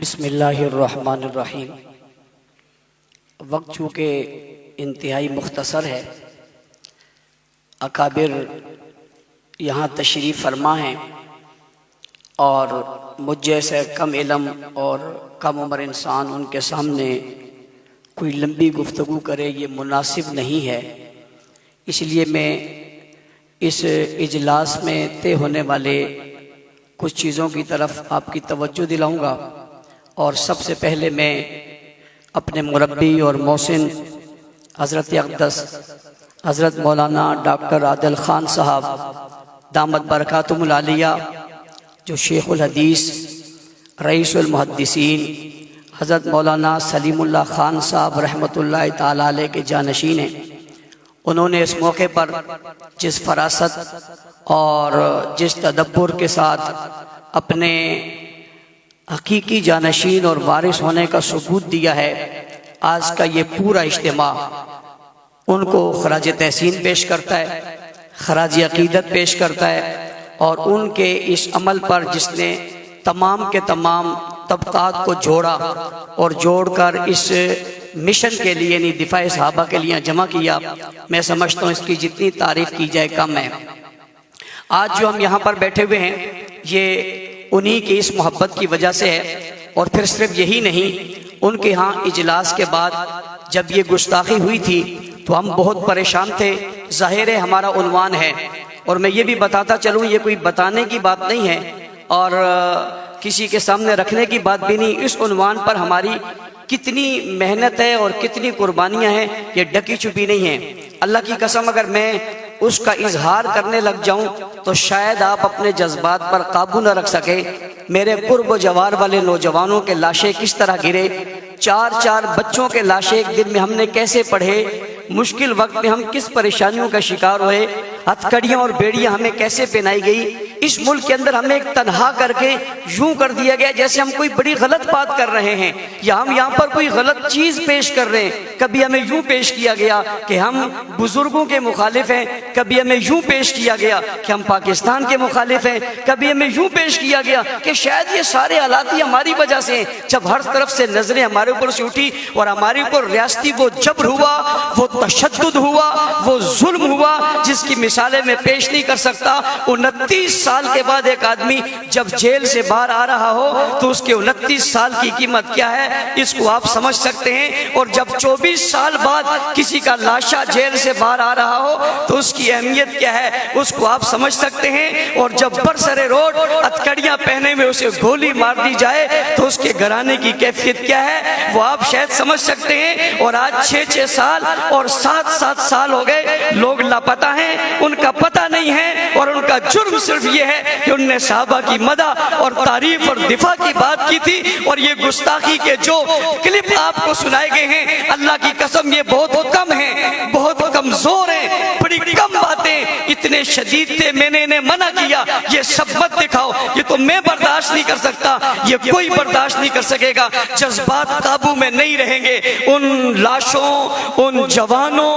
بسم اللہ الرحمن الرحیم۔ وقت چونکہ انتہائی مختصر ہے، اکابر یہاں تشریف فرما ہیں اور مجھ جیسے کم علم اور کم عمر انسان ان کے سامنے کوئی لمبی گفتگو کرے یہ مناسب نہیں ہے، اس لیے میں اس اجلاس میں طے ہونے والے کچھ چیزوں کی طرف آپ کی توجہ دلاؤں گا۔ اور سب سے پہلے میں اپنے مربی اور محسن حضرت اقدس حضرت مولانا ڈاکٹر عادل خان صاحب دامت برکاتہم العالیہ، جو شیخ الحدیث رئیس المحدثین حضرت مولانا سلیم اللہ خان صاحب رحمۃ اللہ تعالی علیہ کے جانشین ہیں، انہوں نے اس موقع پر جس فراست اور جس تدبر کے ساتھ اپنے حقیقی جانشین اور وارث ہونے کا ثبوت دیا ہے، آج کا یہ پورا اجتماع ان کو خراج تحسین پیش کرتا ہے، خراج عقیدت پیش کرتا ہے، اور ان کے اس عمل پر جس نے تمام کے تمام طبقات کو جوڑا اور جوڑ کر اس مشن کے لیے یعنی دفاع صحابہ کے لیے جمع کیا، میں سمجھتا ہوں اس کی جتنی تعریف کی جائے کم ہے۔ آج جو ہم یہاں پر بیٹھے ہوئے ہیں یہ انہی کی اس محبت کی وجہ سے ہے، اور پھر صرف یہی نہیں، ان کے ہاں اجلاس کے بعد جب یہ گستاخی ہوئی تھی تو ہم بہت پریشان تھے۔ ظاہر ہے ہمارا عنوان ہے، اور میں یہ بھی بتاتا چلوں یہ کوئی بتانے کی بات نہیں ہے اور کسی کے سامنے رکھنے کی بات بھی نہیں، اس عنوان پر ہماری کتنی محنت ہے اور کتنی قربانیاں ہیں یہ ڈکی چھپی نہیں ہیں۔ اللہ کی قسم اگر میں اس کا اظہار کرنے لگ جاؤں تو شاید آپ اپنے جذبات پر قابو نہ رکھ سکے۔ میرے قرب و جوار والے نوجوانوں کے لاشیں کس طرح گرے، چار بچوں کے لاشیں ایک دن میں ہم نے کیسے پڑھے، مشکل وقت میں ہم کس پریشانیوں کا شکار ہوئے، ہتھ کڑیاں اور بیڑیاں ہمیں کیسے پہنائی گئی، اس ملک کے اندر ہمیں ایک تنہا کر کے یوں کر دیا گیا جیسے ہم کوئی بڑی غلط بات کر رہے ہیں یا ہم یہاں پر کوئی غلط چیز پیش کر رہے ہیں۔ کبھی ہمیں یوں پیش کیا گیا کہ ہم بزرگوں کے مخالف ہیں، کبھی ہمیں یوں پیش کیا گیا کہ ہم پاکستان کے مخالف ہیں، کبھی ہمیں یوں پیش کیا گیا کہ شاید یہ سارے حالات ہی ہماری وجہ سے ہیں۔ جب ہر طرف سے نظریں ہمارے اوپر سے اٹھی اور ہمارے اوپر ریاستی وہ جبر ہوا، وہ تشدد ہوا، وہ ظلم ہوا جس کی مثالیں میں پیش نہیں کر سکتا۔ 29 سال کے بعد ایک آدمی جب جیل سے باہر آ رہا ہو تو اس کے 29 سال کی قیمت کیا ہے اس کو آپ سمجھ سکتے ہیں، اور جب 24 سال بعد کسی کا لاشا جیل سے باہر آ رہا ہو تو اس کی اہمیت کیا ہے اس کو آپ سمجھ سکتے ہیں، اور جب برسر روڈ ہتھکڑیاں پہنے میں اسے گولی مار دی جائے تو اس کے گھرانے کی کیفیت کیا ہے وہ آپ شاید سمجھ سکتے ہیں۔ اور آج 6 سال اور 7 سال ہو گئے، لوگ لاپتہ ہیں، ان کا پتہ نہیں ہے، اور ان کا جرم صرف یہ ہے کہ انہوں نے صحابہ کی مدح اور تعریف اور دفاع کی بات کی تھی، اور یہ گستاخی کے جو کلپ آپ کو سنائے گئے ہیں اللہ کی قسم یہ بہت کم ہیں، بہت کمزور ہیں، بڑی کم باتیں اتنے شدید تھے، میں نے انہیں منع کیا یہ سب مت دکھاؤ، یہ تو میں برداشت نہیں کر سکتا، یہ کوئی برداشت نہیں کر سکے گا۔ جذبات قابو میں نہیں رہیں گے، ان لاشوں، ان جوانوں،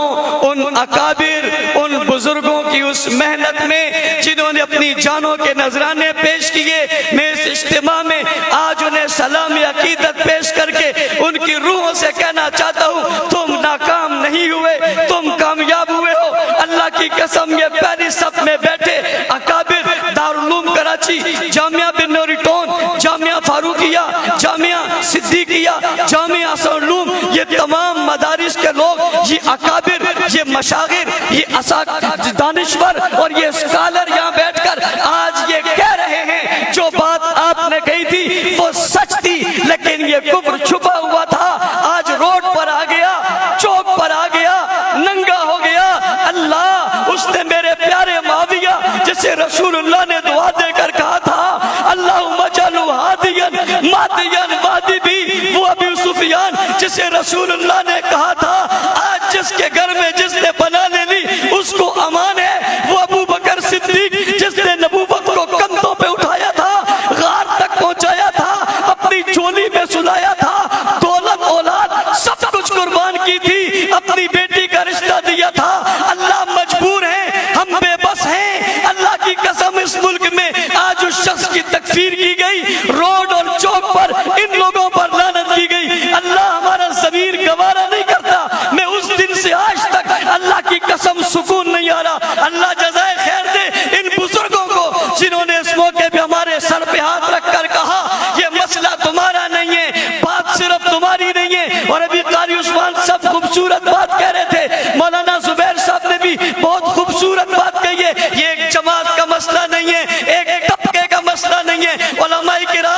ان اکابر، ان بزرگوں کی اس محنت میں جنہوں نے اپنی جانوں کے نذرانے پیش کیے، میں اس اجتماع میں آج انہیں سلام عقیدت پیش کر کے ان کی روحوں سے کہنا چاہتا ہوں تم ناکام نہیں ہوئے، تم کامیاب ہوئے ہو۔ اللہ کی قسم یہ پہلی صف میں بیٹھے اکابر دارالعلوم کراچی، جامعہ بن نوری ٹون، جامعہ فاروقیہ، جامعہ صدیقیہ، جامعہ حسن العلوم، یہ تمام مدارس کے لوگ، یہ اکابر، یہ مشاغر، یہ دانشور اور یہ اسکالر یہاں بیٹھ کر آج یہ کہہ رہے ہیں جو بات آپ نے کہی تھی وہ سچ تھی، لیکن یہ کفر چھپا ہوا تھا، آج روڈ پر آ گیا، چوک پر آ گیا، ننگا ہو گیا۔ اللہ اس نے میرے پیارے معاویہ جسے رسول اللہ نے دعا دے کر کہا تھا اللہم اجعلہ ہادیا مہدیا وادی بھی، وہ ابو سفیان جسے رسول اللہ نے کہا تھا آج جس کے گھر میں جس نے بنا لے لی اس کو امان ہے، وہ ابو بکر صدیق جس نے نبوت کو کندھوں پہ اٹھایا تھا، غار تک پہنچایا تھا، اپنی چولی میں سلایا تھا، دولت اولاد سب کچھ قربان کی تھی، اپنی بیٹی کا رشتہ دیا تھا۔ اللہ مجبور ہے، ہم بے بس ہیں۔ اللہ کی قسم اس ملک میں آج اس شخص کی تکفیر کی گئی، روڈ اور چوک پر ان لوگوں نہیں ہے. اور ابھی قاری عثمان صاحب خوبصورت بات کہہ رہے تھے, مولانا زبیر صاحب نے بھی بہت خوبصورت بات کہی ہے. یہ ایک جماعت کا مسئلہ نہیں ہے, ایک طبقے کا مسئلہ نہیں ہے. علماء کرام